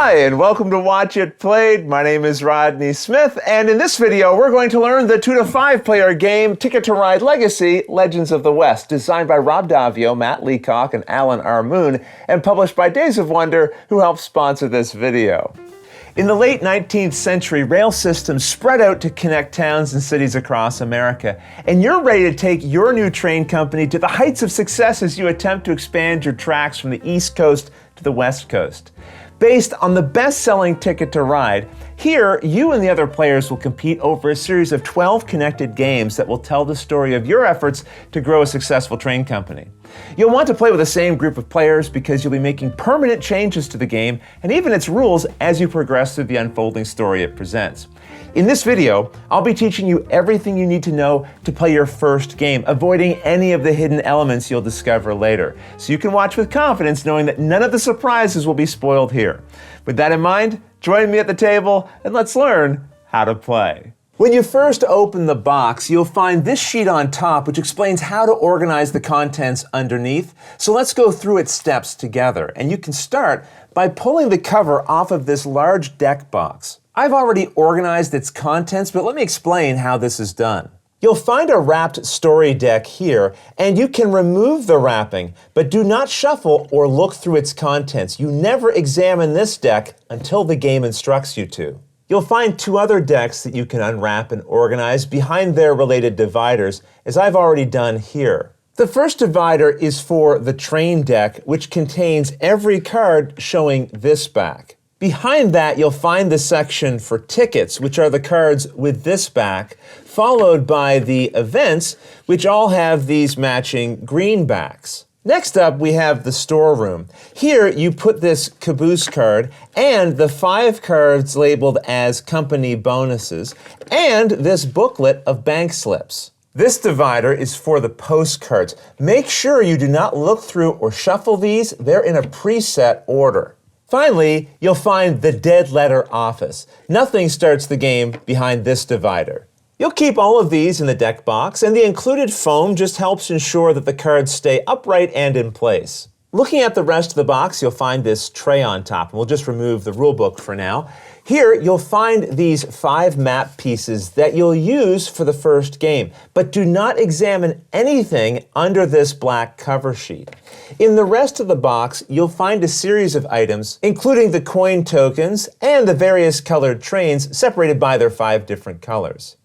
Hi, and welcome to Watch It Played. My name is Rodney Smith, and in this video, we're going to learn the 2 to 5 player game Ticket to Ride Legacy, Legends of the West, designed by Rob Davio, Matt Leacock, and Alan R. Moon, and published by Days of Wonder, who helped sponsor this video. In the late 19th century, rail systems spread out to connect towns and cities across America, and you're ready to take your new train company to the heights of success as you attempt to expand your tracks from the East Coast to the West Coast. Based on the best-selling Ticket to Ride, here you and the other players will compete over a series of 12 connected games that will tell the story of your efforts to grow a successful train company. You'll want to play with the same group of players because you'll be making permanent changes to the game and even its rules as you progress through the unfolding story it presents. In this video, I'll be teaching you everything you need to know to play your first game, avoiding any of the hidden elements you'll discover later, so you can watch with confidence knowing that none of the surprises will be spoiled here. With that in mind, join me at the table and let's learn how to play. When you first open the box, you'll find this sheet on top which explains how to organize the contents underneath. So let's go through its steps together. And you can start by pulling the cover off of this large deck box. I've already organized its contents, but let me explain how this is done. You'll find a wrapped story deck here, and you can remove the wrapping, but do not shuffle or look through its contents. You never examine this deck until the game instructs you to. You'll find 2 other decks that you can unwrap and organize behind their related dividers, as I've already done here. The first divider is for the train deck, which contains every card showing this back. Behind that, you'll find the section for tickets, which are the cards with this back, followed by the events, which all have these matching green backs. Next up, we have the storeroom. Here, you put this caboose card and the 5 cards labeled as company bonuses, and this booklet of bank slips. This divider is for the postcards. Make sure you do not look through or shuffle these. They're in a preset order. Finally, you'll find the dead letter office. Nothing starts the game behind this divider. You'll keep all of these in the deck box, and the included foam just helps ensure that the cards stay upright and in place. Looking at the rest of the box, you'll find this tray on top, and we'll just remove the rule book for now. Here, you'll find these 5 map pieces that you'll use for the first game, but do not examine anything under this black cover sheet. In the rest of the box, you'll find a series of items, including the coin tokens and the various colored trains separated by their 5 different colors.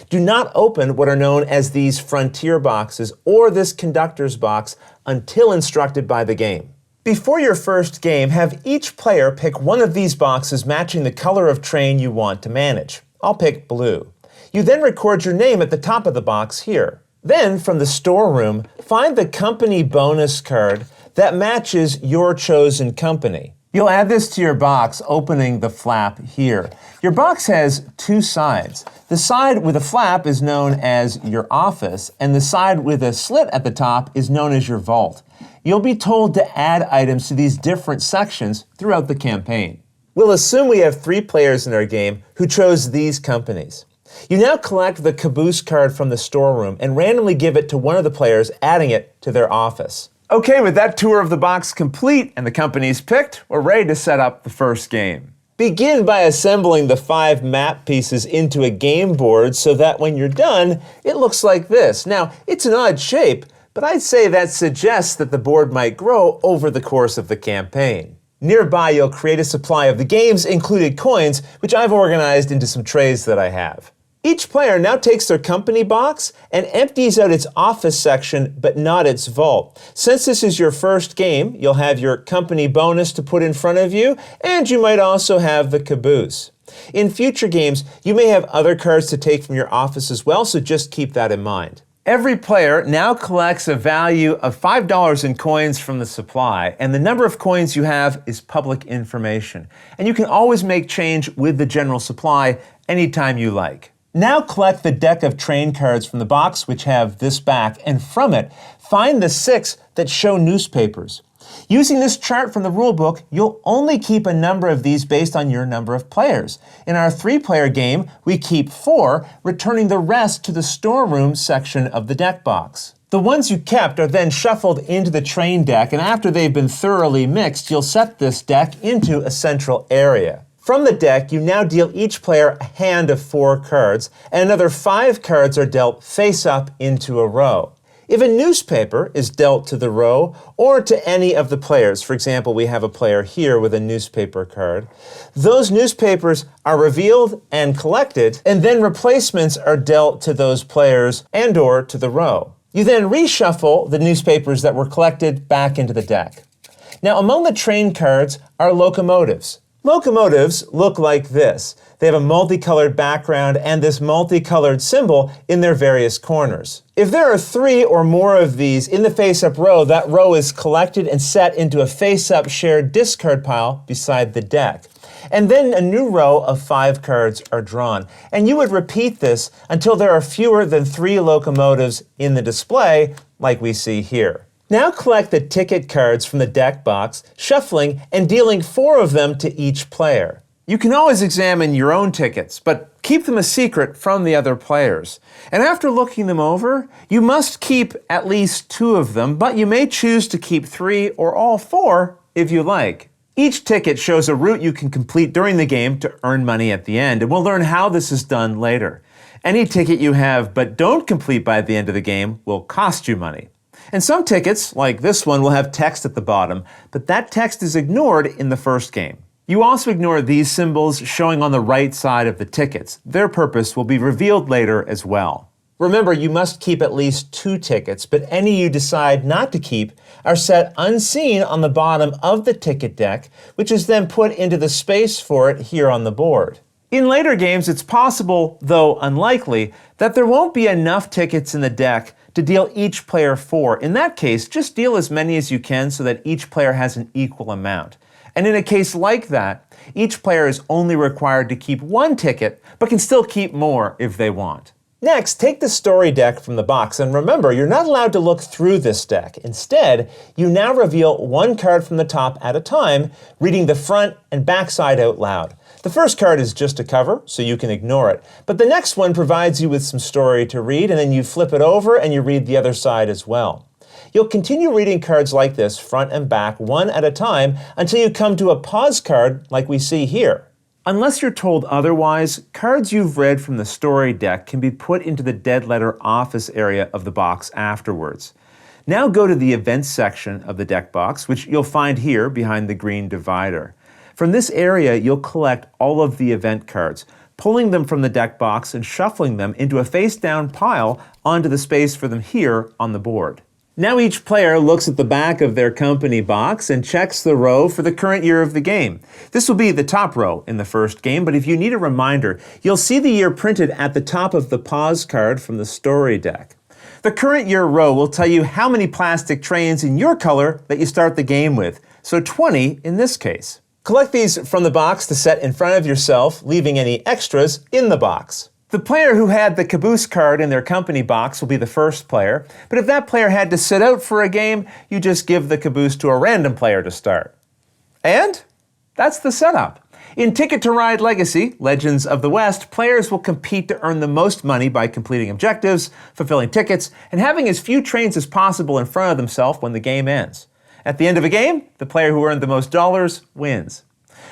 Do not open what are known as these frontier boxes or this conductor's box until instructed by the game. Before your first game, have each player pick one of these boxes matching the color of train you want to manage. I'll pick blue. You then record your name at the top of the box here. Then, from the storeroom, find the company bonus card that matches your chosen company. You'll add this to your box, opening the flap here. Your box has 2 sides. The side with a flap is known as your office, and the side with a slit at the top is known as your vault. You'll be told to add items to these different sections throughout the campaign. We'll assume we have 3 players in our game who chose these companies. You now collect the caboose card from the storeroom and randomly give it to one of the players, adding it to their office. Okay, with that tour of the box complete and the companies picked, we're ready to set up the first game. Begin by assembling the 5 map pieces into a game board so that when you're done, it looks like this. Now, it's an odd shape, but I'd say that suggests that the board might grow over the course of the campaign. Nearby, you'll create a supply of the game's included coins, which I've organized into some trays that I have. Each player now takes their company box and empties out its office section, but not its vault. Since this is your first game, you'll have your company bonus to put in front of you, and you might also have the caboose. In future games, you may have other cards to take from your office as well, so just keep that in mind. Every player now collects a value of $5 in coins from the supply, and the number of coins you have is public information. And you can always make change with the general supply anytime you like. Now collect the deck of train cards from the box, which have this back, and from it, find the 6 that show newspapers. Using this chart from the rulebook, you'll only keep a number of these based on your number of players. In our 3-player game, we keep 4, returning the rest to the storeroom section of the deck box. The ones you kept are then shuffled into the train deck, and after they've been thoroughly mixed, you'll set this deck into a central area. From the deck, you now deal each player a hand of 4 cards, and another 5 cards are dealt face up into a row. If a newspaper is dealt to the row or to any of the players, for example, we have a player here with a newspaper card, those newspapers are revealed and collected, and then replacements are dealt to those players and/or to the row. You then reshuffle the newspapers that were collected back into the deck. Now, among the train cards are locomotives. Locomotives look like this. They have a multicolored background and this multicolored symbol in their various corners. If there are 3 or more of these in the face-up row, that row is collected and set into a face-up shared discard pile beside the deck. And then a new row of 5 cards are drawn. And you would repeat this until there are fewer than 3 locomotives in the display, like we see here. Now collect the ticket cards from the deck box, shuffling and dealing 4 of them to each player. You can always examine your own tickets, but keep them a secret from the other players. And after looking them over, you must keep at least 2 of them, but you may choose to keep 3 or all 4 if you like. Each ticket shows a route you can complete during the game to earn money at the end, and we'll learn how this is done later. Any ticket you have but don't complete by the end of the game will cost you money. And some tickets, like this one, will have text at the bottom, but that text is ignored in the first game. You also ignore these symbols showing on the right side of the tickets. Their purpose will be revealed later as well. Remember, you must keep at least 2 tickets, but any you decide not to keep are set unseen on the bottom of the ticket deck, which is then put into the space for it here on the board. In later games, it's possible, though unlikely, that there won't be enough tickets in the deck to deal each player 4. In that case, just deal as many as you can so that each player has an equal amount. And in a case like that, each player is only required to keep 1 ticket, but can still keep more if they want. Next, take the story deck from the box, and remember, you're not allowed to look through this deck. Instead, you now reveal 1 card from the top at a time, reading the front and back side out loud. The first card is just a cover, so you can ignore it. But the next one provides you with some story to read, and then you flip it over and you read the other side as well. You'll continue reading cards like this, front and back, 1 at a time, until you come to a pause card like we see here. Unless you're told otherwise, cards you've read from the story deck can be put into the dead letter office area of the box afterwards. Now go to the events section of the deck box, which you'll find here behind the green divider. From this area, you'll collect all of the event cards, pulling them from the deck box and shuffling them into a face-down pile onto the space for them here on the board. Now each player looks at the back of their company box and checks the row for the current year of the game. This will be the top row in the first game, but if you need a reminder, you'll see the year printed at the top of the pause card from the story deck. The current year row will tell you how many plastic trains in your color that you start the game with, so 20 in this case. Collect these from the box to set in front of yourself, leaving any extras in the box. The player who had the caboose card in their company box will be the first player, but if that player had to sit out for a game, you just give the caboose to a random player to start. And that's the setup. In Ticket to Ride Legacy, Legends of the West, players will compete to earn the most money by completing objectives, fulfilling tickets, and having as few trains as possible in front of themselves when the game ends. At the end of a game, the player who earned the most dollars wins.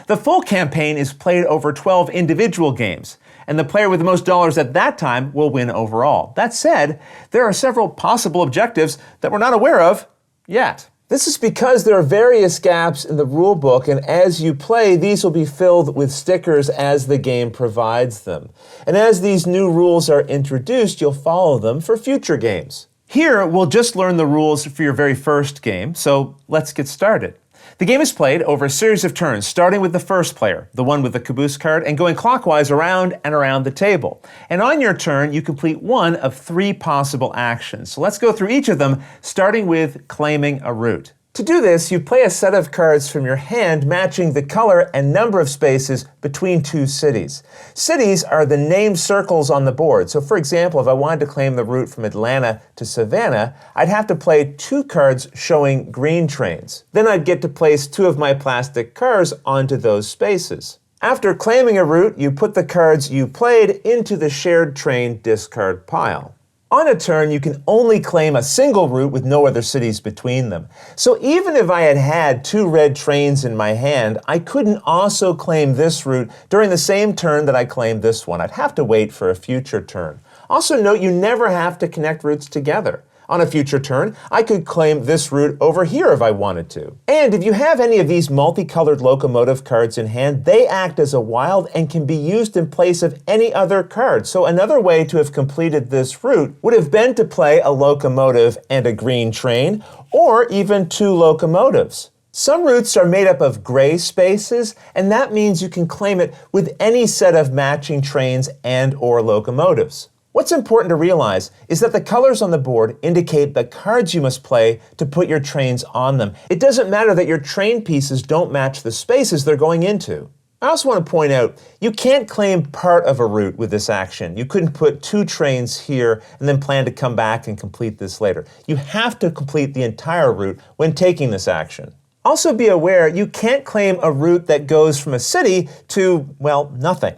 The full campaign is played over 12 individual games, and the player with the most dollars at that time will win overall. That said, there are several possible objectives that we're not aware of yet. This is because there are various gaps in the rulebook, and as you play, these will be filled with stickers as the game provides them. And as these new rules are introduced, you'll follow them for future games. Here, we'll just learn the rules for your very first game, so let's get started. The game is played over a series of turns, starting with the first player, the one with the caboose card, and going clockwise around and around the table. And on your turn, you complete one of 3 possible actions. So let's go through each of them, starting with claiming a route. To do this, you play a set of cards from your hand matching the color and number of spaces between two cities. Cities are the named circles on the board. So for example, if I wanted to claim the route from Atlanta to Savannah, I'd have to play 2 cards showing green trains. Then I'd get to place 2 of my plastic cars onto those spaces. After claiming a route, you put the cards you played into the shared train discard pile. On a turn, you can only claim a single route with no other cities between them. So even if I had had 2 red trains in my hand, I couldn't also claim this route during the same turn that I claimed this one. I'd have to wait for a future turn. Also note, you never have to connect routes together. On a future turn, I could claim this route over here if I wanted to. And if you have any of these multicolored locomotive cards in hand, they act as a wild and can be used in place of any other card. So another way to have completed this route would have been to play a locomotive and a green train, or even 2 locomotives. Some routes are made up of gray spaces, and that means you can claim it with any set of matching trains and/or locomotives. What's important to realize is that the colors on the board indicate the cards you must play to put your trains on them. It doesn't matter that your train pieces don't match the spaces they're going into. I also want to point out, you can't claim part of a route with this action. You couldn't put 2 trains here and then plan to come back and complete this later. You have to complete the entire route when taking this action. Also be aware, you can't claim a route that goes from a city to, well, nothing.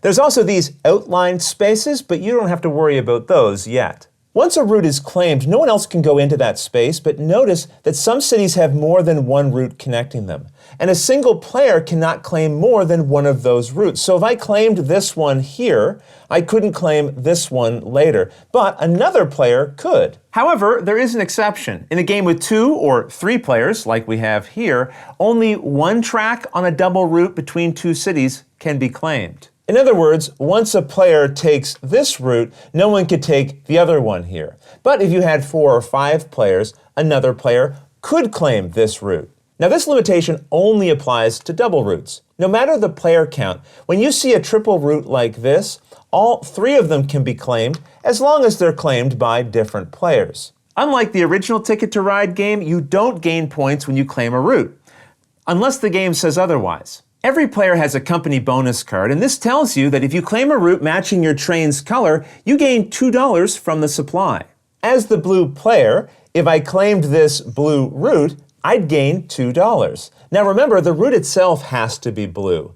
There's also these outlined spaces, but you don't have to worry about those yet. Once a route is claimed, no one else can go into that space, but notice that some cities have more than one route connecting them. And a single player cannot claim more than one of those routes. So if I claimed this one here, I couldn't claim this one later, but another player could. However, there is an exception. In a game with 2 or 3 players, like we have here, only one track on a double route between 2 cities can be claimed. In other words, once a player takes this route, no one could take the other one here. But if you had 4 or 5 players, another player could claim this route. Now this limitation only applies to double routes. No matter the player count, when you see a triple route like this, all 3 of them can be claimed as long as they're claimed by different players. Unlike the original Ticket to Ride game, you don't gain points when you claim a route, unless the game says otherwise. Every player has a company bonus card, and this tells you that if you claim a route matching your train's color, you gain $2 from the supply. As the blue player, if I claimed this blue route, I'd gain $2. Now remember, the route itself has to be blue.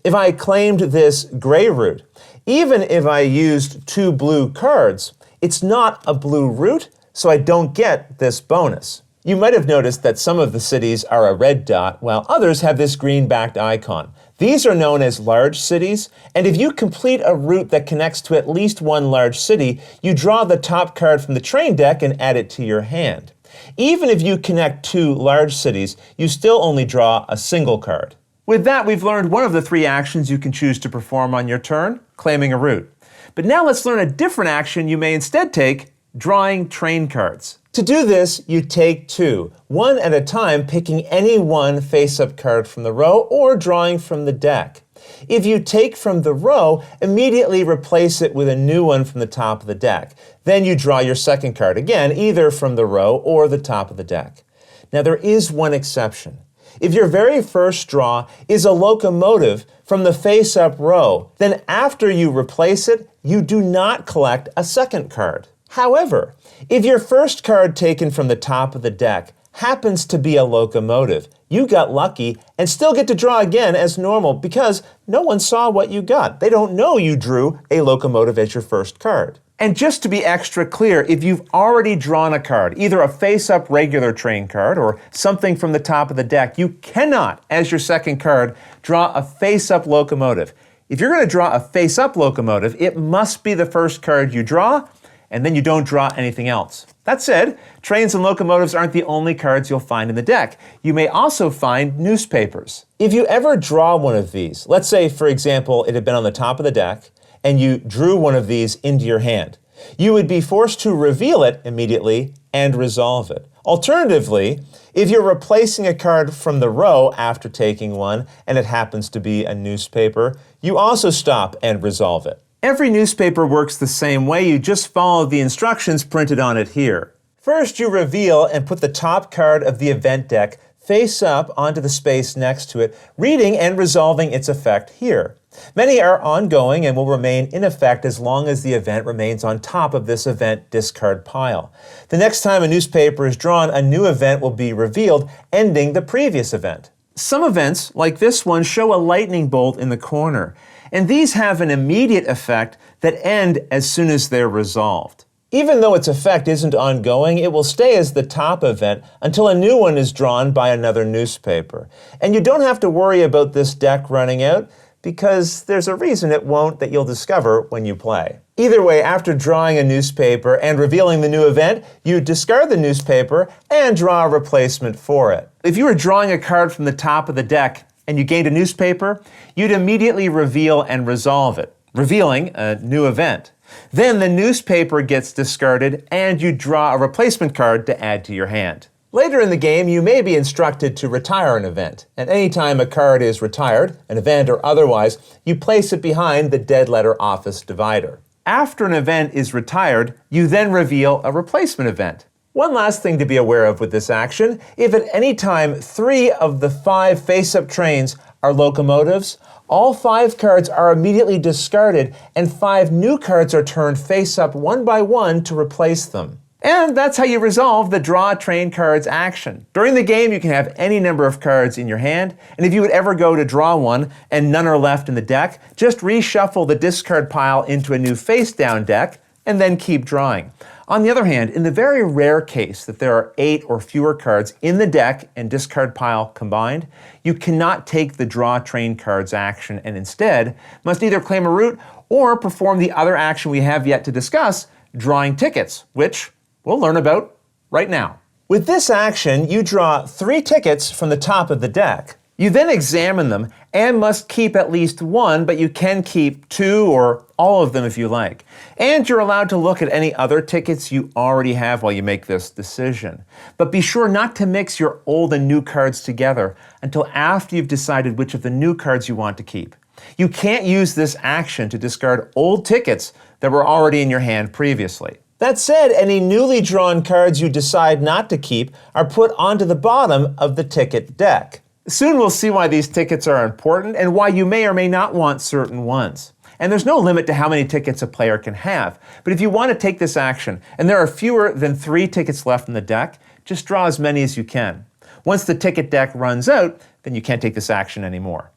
If I claimed this gray route, even if I used 2 blue cards, it's not a blue route, so I don't get this bonus. You might have noticed that some of the cities are a red dot, while others have this green-backed icon. These are known as large cities, and if you complete a route that connects to at least one large city, you draw the top card from the train deck and add it to your hand. Even if you connect 2 large cities, you still only draw a single card. With that, we've learned one of the 3 actions you can choose to perform on your turn, claiming a route. But now let's learn a different action you may instead take, drawing train cards. To do this, you take 2, one at a time, picking any one face-up card from the row or drawing from the deck. If you take from the row, immediately replace it with a new one from the top of the deck. Then you draw your second card, again, either from the row or the top of the deck. Now there is one exception. If your very first draw is a locomotive from the face-up row, then after you replace it, you do not collect a second card. However, if your first card taken from the top of the deck happens to be a locomotive, you got lucky and still get to draw again as normal because no one saw what you got. They don't know you drew a locomotive as your first card. And just to be extra clear, if you've already drawn a card, either a face-up regular train card or something from the top of the deck, you cannot, as your second card, draw a face-up locomotive. If you're going to draw a face-up locomotive, it must be the first card you draw, and then you don't draw anything else. That said, trains and locomotives aren't the only cards you'll find in the deck. You may also find newspapers. If you ever draw one of these, let's say, for example, it had been on the top of the deck, and you drew one of these into your hand, you would be forced to reveal it immediately and resolve it. Alternatively, if you're replacing a card from the row after taking one, and it happens to be a newspaper, you also stop and resolve it. Every newspaper works the same way, you just follow the instructions printed on it here. First, you reveal and put the top card of the event deck face up onto the space next to it, reading and resolving its effect here. Many are ongoing and will remain in effect as long as the event remains on top of this event discard pile. The next time a newspaper is drawn, a new event will be revealed, ending the previous event. Some events, like this one, show a lightning bolt in the corner, and these have an immediate effect that end as soon as they're resolved. Even though its effect isn't ongoing, it will stay as the top event until a new one is drawn by another newspaper. And you don't have to worry about this deck running out, because there's a reason it won't that you'll discover when you play. Either way, after drawing a newspaper and revealing the new event, you discard the newspaper and draw a replacement for it. If you were drawing a card from the top of the deck and you gained a newspaper, you'd immediately reveal and resolve it, revealing a new event. Then the newspaper gets discarded and you draw a replacement card to add to your hand. Later in the game, you may be instructed to retire an event, and anytime a card is retired, an event or otherwise, you place it behind the dead letter office divider. After an event is retired, you then reveal a replacement event. One last thing to be aware of with this action: if at any time 3 of the 5 face-up trains are locomotives, all 5 cards are immediately discarded and 5 new cards are turned face-up one by one to replace them. And that's how you resolve the draw train cards action. During the game, you can have any number of cards in your hand, and if you would ever go to draw one and none are left in the deck, just reshuffle the discard pile into a new face-down deck and then keep drawing. On the other hand, in the very rare case that there are 8 or fewer cards in the deck and discard pile combined, you cannot take the draw train cards action and instead must either claim a route or perform the other action we have yet to discuss, drawing tickets, which we'll learn about right now. With this action, you draw 3 tickets from the top of the deck. You then examine them and must keep at least 1, but you can keep 2 or all of them if you like. And you're allowed to look at any other tickets you already have while you make this decision. But be sure not to mix your old and new cards together until after you've decided which of the new cards you want to keep. You can't use this action to discard old tickets that were already in your hand previously. That said, any newly drawn cards you decide not to keep are put onto the bottom of the ticket deck. Soon we'll see why these tickets are important and why you may or may not want certain ones. And there's no limit to how many tickets a player can have, but if you want to take this action and there are fewer than 3 tickets left in the deck, just draw as many as you can. Once the ticket deck runs out, then you can't take this action anymore.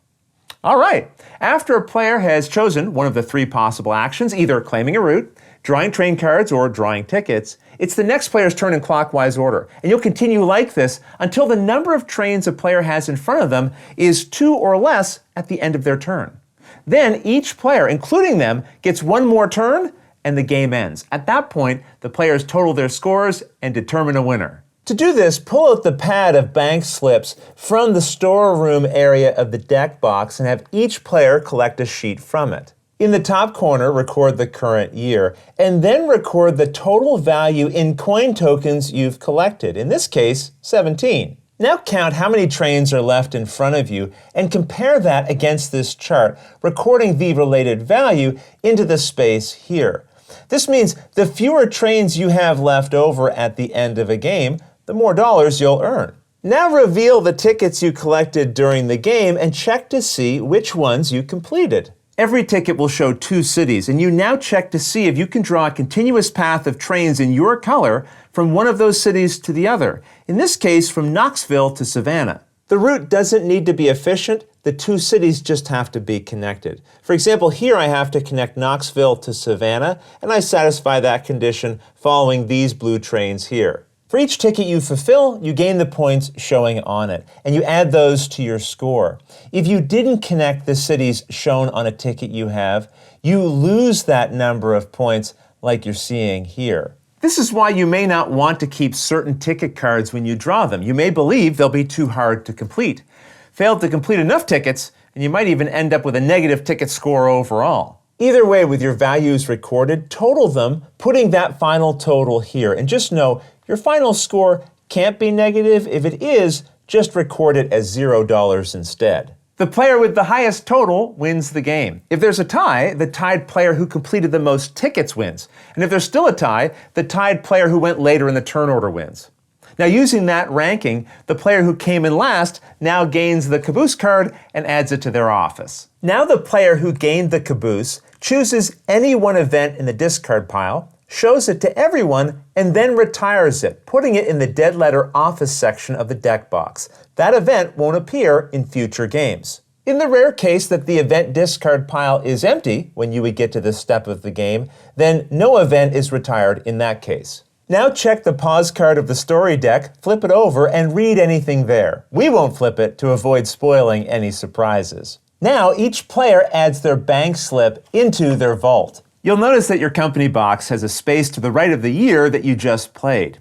All right, after a player has chosen one of the 3 possible actions, either claiming a route, drawing train cards, or drawing tickets, it's the next player's turn in clockwise order. And you'll continue like this until the number of trains a player has in front of them is 2 or less at the end of their turn. Then each player, including them, gets 1 more turn and the game ends. At that point, the players total their scores and determine a winner. To do this, pull out the pad of bank slips from the storeroom area of the deck box and have each player collect a sheet from it. In the top corner, record the current year, and then record the total value in coin tokens you've collected, in this case, 17. Now count how many trains are left in front of you and compare that against this chart, recording the related value into the space here. This means the fewer trains you have left over at the end of a game, the more dollars you'll earn. Now reveal the tickets you collected during the game and check to see which ones you completed. Every ticket will show 2 cities, and you now check to see if you can draw a continuous path of trains in your color from one of those cities to the other, in this case from Knoxville to Savannah. The route doesn't need to be efficient, the 2 cities just have to be connected. For example, here I have to connect Knoxville to Savannah, and I satisfy that condition following these blue trains here. For each ticket you fulfill, you gain the points showing on it, and you add those to your score. If you didn't connect the cities shown on a ticket you have, you lose that number of points like you're seeing here. This is why you may not want to keep certain ticket cards when you draw them. You may believe they'll be too hard to complete. Fail to complete enough tickets, and you might even end up with a negative ticket score overall. Either way, with your values recorded, total them, putting that final total here, and just know your final score can't be negative. If it is, just record it as $0 instead. The player with the highest total wins the game. If there's a tie, the tied player who completed the most tickets wins. And if there's still a tie, the tied player who went later in the turn order wins. Now, using that ranking, the player who came in last now gains the caboose card and adds it to their office. Now the player who gained the caboose chooses any one event in the discard pile, shows it to everyone, and then retires it, putting it in the dead letter office section of the deck box. That event won't appear in future games. In the rare case that the event discard pile is empty when you would get to this step of the game, then no event is retired in that case. Now check the pause card of the story deck, flip it over, and read anything there. We won't flip it to avoid spoiling any surprises. Now each player adds their bank slip into their vault. You'll notice that your company box has a space to the right of the year that you just played.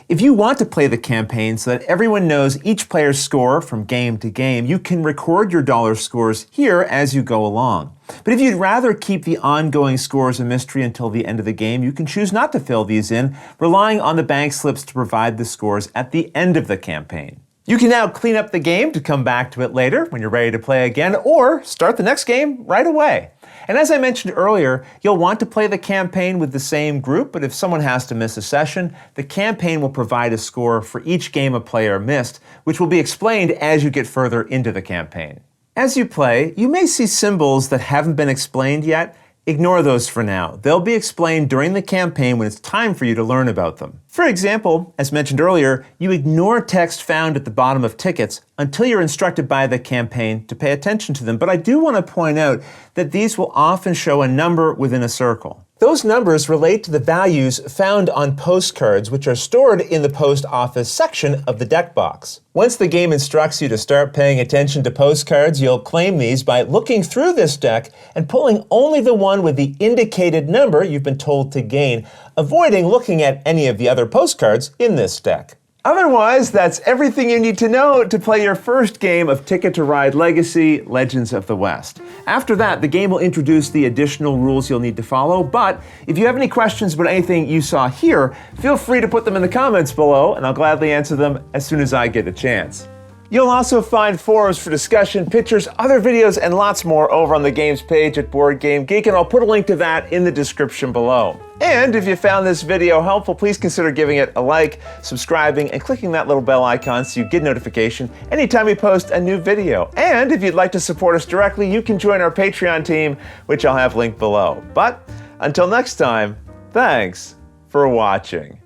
If you want to play the campaign so that everyone knows each player's score from game to game, you can record your dollar scores here as you go along. But if you'd rather keep the ongoing scores a mystery until the end of the game, you can choose not to fill these in, relying on the bank slips to provide the scores at the end of the campaign. You can now clean up the game to come back to it later when you're ready to play again, or start the next game right away. And as I mentioned earlier, you'll want to play the campaign with the same group, but if someone has to miss a session, the campaign will provide a score for each game a player missed, which will be explained as you get further into the campaign. As you play, you may see symbols that haven't been explained yet. Ignore those for now. They'll be explained during the campaign when it's time for you to learn about them. For example, as mentioned earlier, you ignore text found at the bottom of tickets until you're instructed by the campaign to pay attention to them. But I do want to point out that these will often show a number within a circle. Those numbers relate to the values found on postcards, which are stored in the post office section of the deck box. Once the game instructs you to start paying attention to postcards, you'll claim these by looking through this deck and pulling only the one with the indicated number you've been told to gain, avoiding looking at any of the other postcards in this deck. Otherwise, that's everything you need to know to play your first game of Ticket to Ride Legacy: Legends of the West. After that, the game will introduce the additional rules you'll need to follow, but if you have any questions about anything you saw here, feel free to put them in the comments below, and I'll gladly answer them as soon as I get a chance. You'll also find forums for discussion, pictures, other videos, and lots more over on the games page at Board Game Geek, and I'll put a link to that in the description below. And if you found this video helpful, please consider giving it a like, subscribing, and clicking that little bell icon so you get notification anytime we post a new video. And if you'd like to support us directly, you can join our Patreon team, which I'll have linked below. But until next time, thanks for watching.